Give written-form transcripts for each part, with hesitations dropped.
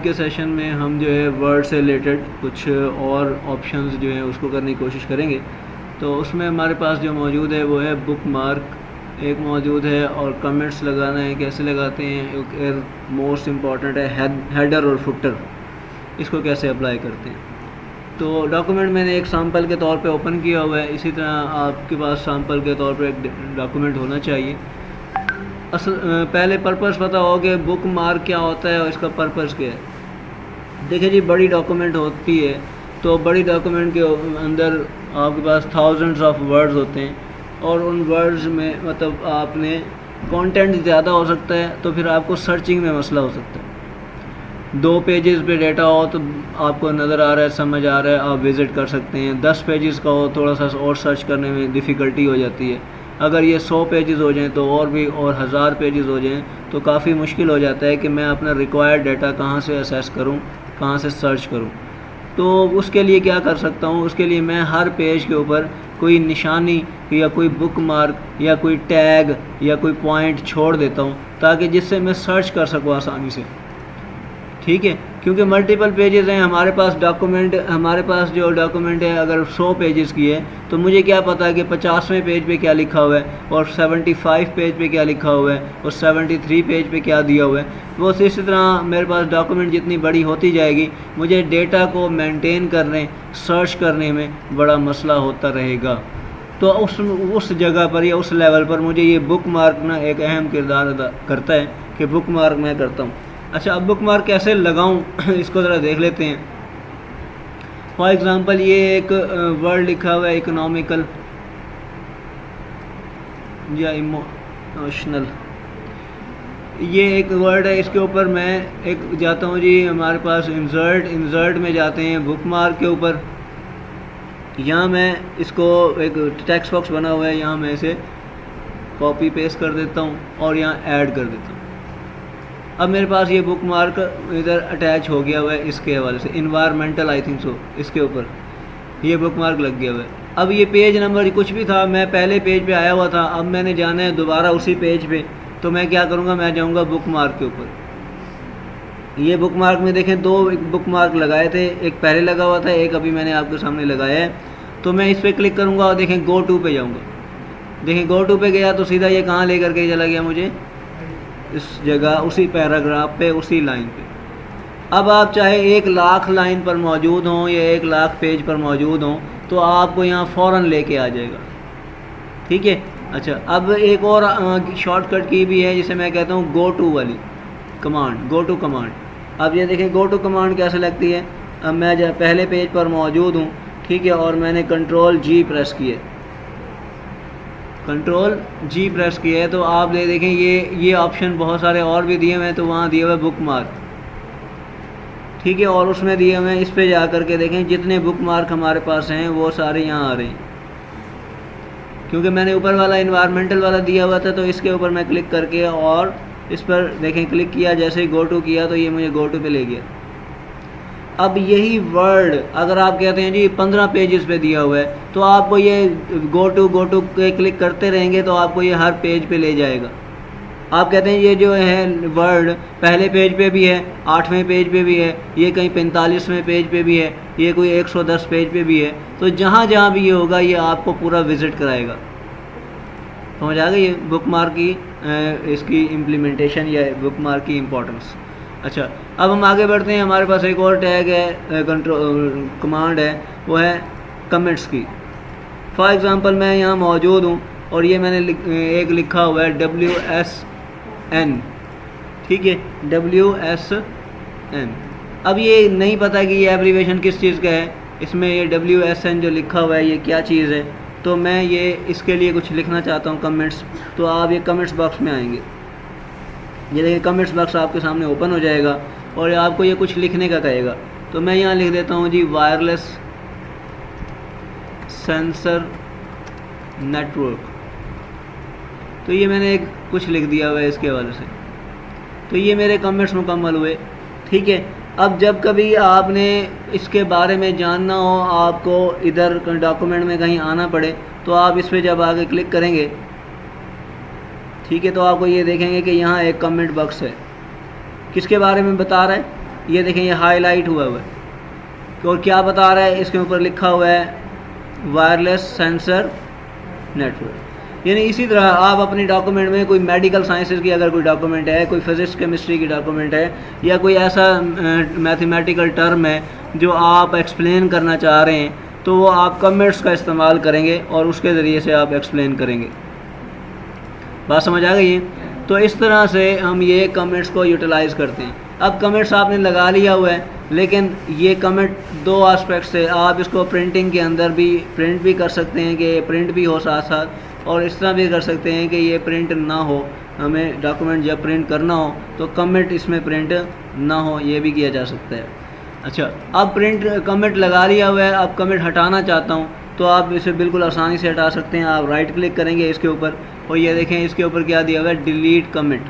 کے سیشن میں ہم جو ہے ورڈ سے ریلیٹڈ کچھ اور آپشنز جو ہیں اس کو کرنے کی کوشش کریں گے. تو اس میں ہمارے پاس جو موجود ہے وہ ہے بک مارک ایک موجود ہے, اور کمنٹس لگانا ہے. کیسے لگاتے ہیں, ایک موسٹ امپورٹنٹ ہے ہیڈر اور فوٹر, اس کو کیسے اپلائی کرتے ہیں. تو ڈاکومنٹ میں نے ایک سیمپل کے طور پہ اوپن کیا ہوا ہے, اسی طرح آپ کے پاس سیمپل کے طور پہ ایک ڈاکومنٹ ہونا چاہیے. پہلے پرپس پتہ ہو کہ بک مارک کیا ہوتا ہے اور اس کا پرپس کیا ہے. دیکھیں جی, بڑی ڈاکومنٹ ہوتی ہے تو بڑی ڈاکومنٹ کے اندر آپ کے پاس تھاؤزنڈز آف ورڈز ہوتے ہیں, اور ان ورڈز میں مطلب آپ نے کانٹینٹ زیادہ ہو سکتا ہے تو پھر آپ کو سرچنگ میں مسئلہ ہو سکتا ہے. 2 پیجز پہ ڈیٹا ہو تو آپ کو نظر آ رہا ہے, سمجھ آ رہا ہے, آپ وزٹ کر سکتے ہیں. 10 پیجز کا ہو تھوڑا سا اور سرچ کرنے میں ڈیفیکلٹی ہو جاتی ہے. اگر یہ 100 پیجز ہو جائیں تو اور بھی, اور 1000 پیجز ہو جائیں تو کافی مشکل ہو جاتا ہے کہ میں اپنا ریکوائرڈ ڈیٹا کہاں سے اسیس کروں, کہاں سے سرچ کروں. تو اس کے لیے کیا کر سکتا ہوں, اس کے لیے میں ہر پیج کے اوپر کوئی نشانی یا کوئی بک مارک یا کوئی ٹیگ یا کوئی پوائنٹ چھوڑ دیتا ہوں, تاکہ جس سے میں سرچ کر سکوں آسانی سے. ٹھیک ہے, کیونکہ ملٹیپل پیجز ہیں ہمارے پاس ڈاکومنٹ. ہمارے پاس جو ڈاکومنٹ ہے اگر 100 پیجز کی ہے تو مجھے کیا پتا کہ 50ویں پیج پہ کیا لکھا ہوا ہے, اور 75 پیج پہ کیا لکھا ہوا ہے, اور 73 پیج پہ کیا دیا ہوا ہے. وہ اسی طرح میرے پاس ڈاکومنٹ جتنی بڑی ہوتی جائے گی, مجھے ڈیٹا کو مینٹین کرنے, سرچ کرنے میں بڑا مسئلہ ہوتا رہے گا. تو اس جگہ پر یا اس لیول پر مجھے یہ بک مارک نا ایک اہم کردار ادا کرتا ہے کہ بک مارک میں کرتا ہوں. اچھا, اب بک مارک کیسے لگاؤں اس کو ذرا دیکھ لیتے ہیں. فار ایگزامپل یہ ایک ورڈ لکھا ہوا ہے اکنامیکل یا ایموشنل, یہ ایک ورڈ ہے. اس کے اوپر میں ایک جاتا ہوں جی, ہمارے پاس انسرٹ میں جاتے ہیں بک مارک کے اوپر. یہاں میں اس کو ایک ٹیکسٹ باکس بنا ہوا ہے, یہاں میں اسے کاپی پیسٹ کر دیتا ہوں اور یہاں ایڈ کر دیتا ہوں. اب میرے پاس یہ بک مارک ادھر اٹیچ ہو گیا ہوا ہے اس کے حوالے سے, انوائرمنٹل آئی تھنک سو, اس کے اوپر یہ بک مارک لگ گیا ہوا ہے. اب یہ پیج نمبر کچھ بھی تھا, میں پہلے پیج پہ آیا ہوا تھا, اب میں نے جانا ہے دوبارہ اسی پیج پہ, تو میں کیا کروں گا, میں جاؤں گا بک مارک کے اوپر. یہ بک مارک میں دیکھیں 2 بک مارک لگائے تھے, ایک پہلے لگا ہوا تھا, ایک ابھی میں نے آپ کے سامنے لگایا ہے. تو میں اس پہ کلک کروں گا اور دیکھیں گو ٹو پہ جاؤں گا. دیکھیں گو ٹو پہ گیا تو سیدھا یہ کہاں لے کر کے چلا گیا مجھے, اس جگہ, اسی پیراگراف پہ, اسی لائن پہ. اب آپ چاہے 1,00,000 لائن پر موجود ہوں یا 1,00,000 پیج پر موجود ہوں تو آپ کو یہاں فوراً لے کے آ جائے گا. ٹھیک ہے. اچھا, اب ایک اور شارٹ کٹ کی بھی ہے جسے میں کہتا ہوں گو ٹو والی کمانڈ, گو ٹو کمانڈ. اب یہ دیکھیں گو ٹو کمانڈ کیسے لگتی ہے. اب میں پہلے پیج پر موجود ہوں, ٹھیک ہے, اور میں نے کنٹرول جی پریس کیا ہے, کنٹرول جی پریس کیا ہے, تو آپ دیکھیں یہ آپشن بہت سارے اور بھی دیے ہوئے ہیں. تو وہاں دیے ہوئے بک مارک, ٹھیک ہے, اور اس میں دیے ہوئے ہیں, اس پہ جا کر کے دیکھیں جتنے بک مارک ہمارے پاس ہیں وہ سارے یہاں آ رہے ہیں. کیونکہ میں نے اوپر والا انوائرمنٹل والا دیا ہوا تھا, تو اس کے اوپر میں کلک کر کے اور اس پر دیکھیں کلک کیا, جیسے ہی گو ٹو کیا تو یہ مجھے گو ٹو پہ لے گیا. اب یہی ورڈ اگر آپ کہتے ہیں جی 15 پیجز پہ دیا ہوا ہے, تو آپ کو یہ گو ٹو پہ کلک کرتے رہیں گے تو آپ کو یہ ہر پیج پہ لے جائے گا. آپ کہتے ہیں یہ جو ہے ورڈ پہلے پیج پہ بھی ہے, 8ویں پیج پہ بھی ہے, یہ کہیں 45ویں پیج پہ بھی ہے, یہ کوئی 110 پیج پہ بھی ہے, تو جہاں جہاں بھی یہ ہوگا یہ آپ کو پورا وزٹ کرائے گا. سمجھ آ گئی یہ بک مارک کی اس کی امپلیمنٹیشن یا بک مارک کی امپورٹنس. اچھا, اب ہم آگے بڑھتے ہیں. ہمارے پاس ایک اور ٹیگ ہے, کمانڈ ہے, وہ ہے کمنٹس کی. فار ایگزامپل میں یہاں موجود ہوں اور یہ میں نے ایک لکھا ہوا ہے WSN, ٹھیک ہے, WSN. اب یہ نہیں پتہ کہ یہ ایبریویشن کس چیز کا ہے. اس میں یہ WSN جو لکھا ہوا ہے یہ کیا چیز ہے, تو میں یہ اس کے لیے کچھ لکھنا چاہتا ہوں کمنٹس. تو آپ یہ کمنٹس باکس میں آئیں گے, یہ دیکھیں کمنٹس باکس آپ کے سامنے اوپن ہو جائے گا اور آپ کو یہ کچھ لکھنے کا کہے گا. تو میں یہاں لکھ دیتا ہوں جی وائرلیس سینسر نیٹورک. تو یہ میں نے ایک کچھ لکھ دیا ہوا ہے اس کے حوالے سے. تو یہ میرے کمنٹس مکمل ہوئے. ٹھیک ہے, اب جب کبھی آپ نے اس کے بارے میں جاننا ہو, آپ کو ادھر ڈاکومنٹ میں کہیں آنا پڑے, تو آپ اس پہ جب آگے کلک کریں گے, ٹھیک ہے, تو آپ کو یہ دیکھیں گے کہ یہاں ایک کمنٹ باکس ہے. کس کے بارے میں بتا رہا ہے, یہ دیکھیں یہ ہائی لائٹ ہوا ہوا ہے، اور کیا بتا رہا ہے، اس کے اوپر لکھا ہوا ہے وائرلیس سینسر نیٹ ورک۔ یعنی اسی طرح آپ اپنی ڈاکومنٹ میں کوئی میڈیکل سائنسز کی اگر کوئی ڈاکومنٹ ہے، کوئی فزکس کیمسٹری کی ڈاکومنٹ ہے، یا کوئی ایسا میتھمیٹیکل ٹرم ہے جو آپ ایکسپلین کرنا چاہ رہے ہیں، تو وہ آپ کمنٹس کا استعمال کریں گے اور اس کے ذریعے سے آپ ایکسپلین کریں گے۔ بات سمجھ آ گئی ہے؟ تو اس طرح سے ہم یہ کمنٹس کو یوٹیلائز کرتے ہیں۔ اب کمنٹس آپ نے لگا لیا ہوا ہے، لیکن یہ کمنٹ دو آسپیکٹس سے، آپ اس کو پرنٹنگ کے اندر بھی پرنٹ بھی کر سکتے ہیں کہ پرنٹ بھی ہو ساتھ ساتھ، اور اس طرح بھی کر سکتے ہیں کہ یہ پرنٹ نہ ہو، ہمیں ڈاکومنٹ جب پرنٹ کرنا ہو تو کمنٹ اس میں پرنٹ نہ ہو، یہ بھی کیا جا سکتا ہے۔ اچھا، اب کمنٹ لگا لیا ہوا ہے، اب کمنٹ ہٹانا چاہتا ہوں تو آپ اسے بالکل آسانی سے ہٹا سکتے ہیں۔ آپ رائٹ کلک کریں گے اس کے اوپر، اور یہ دیکھیں اس کے اوپر کیا دیا ہوا ہے، ڈیلیٹ کمنٹ۔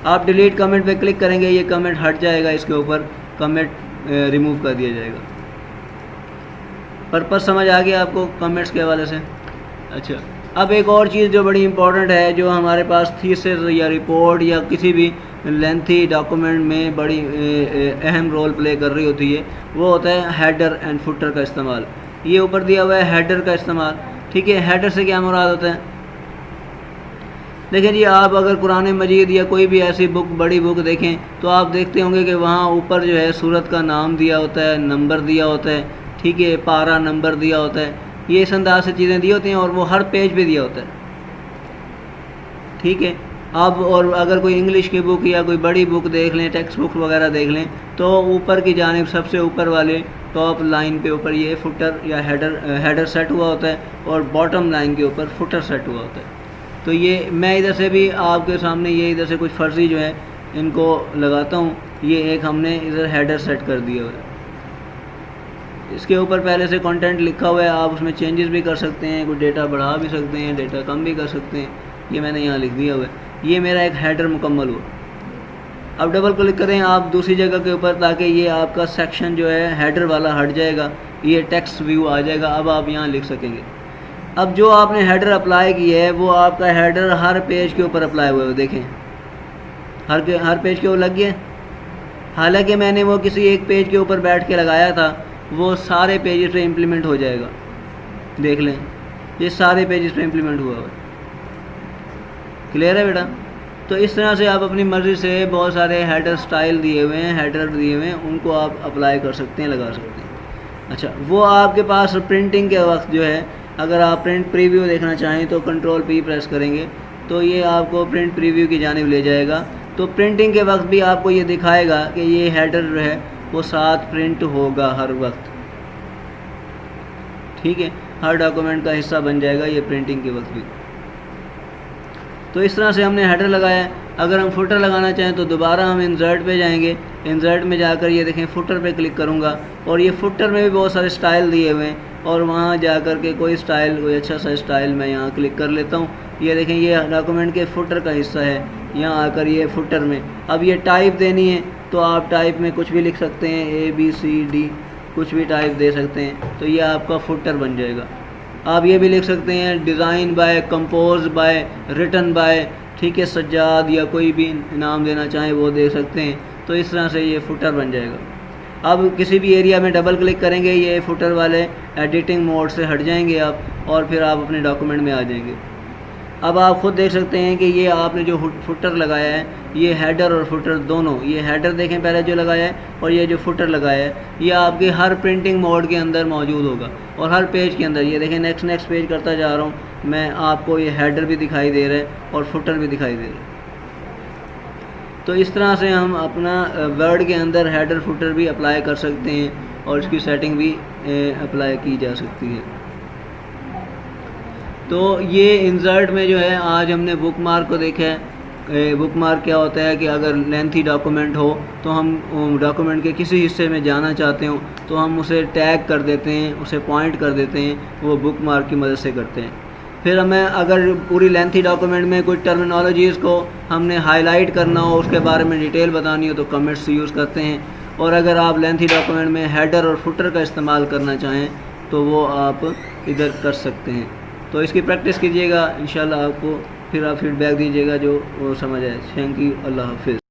آپ ڈیلیٹ کمنٹ پہ کلک کریں گے، یہ کمنٹ ہٹ جائے گا، اس کے اوپر کمنٹ ریموو کر دیا جائے گا۔ پرپس سمجھ آ گیا آپ کو کمنٹس کے حوالے سے؟ اچھا، اب ایک اور چیز جو بڑی امپورٹنٹ ہے، جو ہمارے پاس تھیسس یا رپورٹ یا کسی بھی لینتھی ڈاکومنٹ میں بڑی اہم رول پلے کر رہی ہوتی ہے، وہ ہوتا ہے ہیڈر اینڈ فوٹر کا استعمال۔ یہ اوپر دیا ہوا ہے ہیڈر کا استعمال، ٹھیک ہے۔ ہیڈر سے کیا مراد ہوتا ہے؟ دیکھیں جی، آپ اگر قرآن مجید یا کوئی بھی ایسی بک، بڑی بک دیکھیں تو آپ دیکھتے ہوں گے کہ وہاں اوپر جو ہے سورت کا نام دیا ہوتا ہے، نمبر دیا ہوتا ہے، ٹھیک ہے، پارا نمبر دیا ہوتا ہے، یہ اس انداز سے چیزیں دی ہوتی ہیں، اور وہ ہر پیج پہ دیا ہوتا ہے، ٹھیک ہے۔ اب اور اگر کوئی انگلش کی بک یا کوئی بڑی بک دیکھ لیں، ٹیکسٹ بک وغیرہ دیکھ لیں، تو اوپر کی جانب سب سے اوپر والے ٹاپ لائن پہ اوپر یہ فوٹر یا ہیڈر سیٹ ہوا ہوتا ہے، اور باٹم لائن کے اوپر فوٹر سیٹ ہوا ہوتا ہے۔ تو یہ میں ادھر سے بھی آپ کے سامنے یہ ادھر سے کچھ فرضی جو ہے ان کو لگاتا ہوں، یہ ایک ہم نے ادھر ہیڈر سیٹ کر دیا ہوا ہے، اس کے اوپر پہلے سے کنٹینٹ لکھا ہوا ہے، آپ اس میں چینجز بھی کر سکتے ہیں، کوئی ڈیٹا بڑھا بھی سکتے ہیں، ڈیٹا کم بھی کر سکتے ہیں، یہ میں نے یہاں لکھ دیا ہوا ہے۔ یہ میرا ایک ہیڈر مکمل ہوا۔ اب ڈبل کلک کریں آپ دوسری جگہ کے اوپر، تاکہ یہ آپ کا سیکشن جو ہے ہیڈر والا ہٹ جائے گا، یہ ٹیکسٹ ویو آ جائے گا، اب آپ یہاں لکھ سکیں گے۔ اب جو آپ نے ہیڈر اپلائی کی ہے، وہ آپ کا ہیڈر ہر پیج کے اوپر اپلائی ہوا ہے، دیکھیں ہر پیج کے اوپر لگ گیا۔ حالانکہ میں نے وہ کسی ایک پیج کے اوپر بیٹھ کے لگایا تھا، وہ سارے پیجز پہ امپلیمنٹ ہو جائے گا، دیکھ لیں یہ سارے پیجز پہ امپلیمنٹ ہوا ہوا ہے۔ کلیئر ہے بیٹا؟ تو اس طرح سے آپ اپنی مرضی سے بہت سارے ہیڈر سٹائل دیے ہوئے ہیں، ہیڈر دیے ہوئے ہیں، ان کو آپ اپلائی کر سکتے ہیں، لگا سکتے ہیں۔ اچھا، وہ آپ کے پاس پرنٹنگ کے وقت جو ہے، اگر آپ پرنٹ پریویو دیکھنا چاہیں تو کنٹرول پی پریس کریں گے تو یہ آپ کو پرنٹ پریویو کی جانب لے جائے گا۔ تو پرنٹنگ کے وقت بھی آپ کو یہ دکھائے گا کہ یہ ہیڈر جو ہے وہ ساتھ پرنٹ ہوگا ہر وقت، ٹھیک ہے، ہر ڈاکومنٹ کا حصہ بن جائے گا یہ پرنٹنگ کے وقت بھی۔ تو اس طرح سے ہم نے ہیڈر لگایا ہے۔ اگر ہم فوٹر لگانا چاہیں تو دوبارہ ہم انسرٹ پہ جائیں گے، انسرٹ میں جا کر یہ دیکھیں فوٹر پہ کلک کروں گا، اور یہ فوٹر میں بھی بہت سارے سٹائل دیے ہوئے ہیں، اور وہاں جا کر کے کوئی سٹائل، کوئی اچھا سا سٹائل میں یہاں کلک کر لیتا ہوں۔ یہ دیکھیں یہ ڈاکومنٹ کے فوٹر کا حصہ ہے، یہاں آ کر یہ فوٹر میں اب یہ ٹائپ دینی ہے، تو آپ ٹائپ میں کچھ بھی لکھ سکتے ہیں، ABCD کچھ بھی ٹائپ دے سکتے ہیں، تو یہ آپ کا فوٹر بن جائے گا۔ آپ یہ بھی لکھ سکتے ہیں design by, compose by, written by, ٹھیک ہے، سجاد یا کوئی بھی نام دینا چاہیں وہ دے سکتے ہیں۔ تو اس طرح سے یہ فوٹر بن جائے گا۔ اب کسی بھی ایریا میں ڈبل کلک کریں گے، یہ فوٹر والے ایڈیٹنگ موڈ سے ہٹ جائیں گے آپ، اور پھر آپ اپنے ڈاکومنٹ میں آ جائیں گے۔ اب آپ خود دیکھ سکتے ہیں کہ یہ آپ نے جو فوٹر لگایا ہے، یہ ہیڈر اور فوٹر دونوں، یہ ہیڈر دیکھیں پہلے جو لگایا ہے، اور یہ جو فوٹر لگایا ہے، یہ آپ کے ہر پرنٹنگ موڈ کے اندر موجود ہوگا، اور ہر پیج کے اندر۔ یہ دیکھیں نیکسٹ پیج کرتا جا رہا ہوں میں، آپ کو یہ ہیڈر بھی دکھائی دے رہا ہے اور فوٹر بھی دکھائی دے رہا ہے۔ تو اس طرح سے ہم اپنا ورڈ کے اندر ہیڈر فوٹر بھی اپلائی کر سکتے ہیں، اور اس کی سیٹنگ بھی اپلائی کی جا سکتی ہے۔ تو یہ انسرٹ میں جو ہے آج ہم نے بک مارک کو دیکھا ہے۔ بک مارک کیا ہوتا ہے کہ اگر لینتھی ڈاکومنٹ ہو تو ہم ڈاکومنٹ کے کسی حصے میں جانا چاہتے ہوں تو ہم اسے ٹیگ کر دیتے ہیں، اسے پوائنٹ کر دیتے ہیں، وہ بک مارک کی مدد سے کرتے ہیں۔ پھر ہمیں اگر پوری لینتھی ڈاکومنٹ میں کوئی ٹرمینالوجیز کو ہم نے ہائی لائٹ کرنا ہو، اس کے بارے میں ڈیٹیل بتانی ہو تو کمنٹس یوز کرتے ہیں، اور اگر آپ لینتھی ڈاکومنٹ میں ہیڈر اور فوٹر کا استعمال کرنا چاہیں تو وہ آپ ادھر کر سکتے ہیں۔ تو اس کی پریکٹس کیجیے گا، انشاءاللہ آپ کو پھر آپ فیڈ بیک دیجیے گا جو وہ سمجھ آئے۔ تھینک یو، اللہ حافظ۔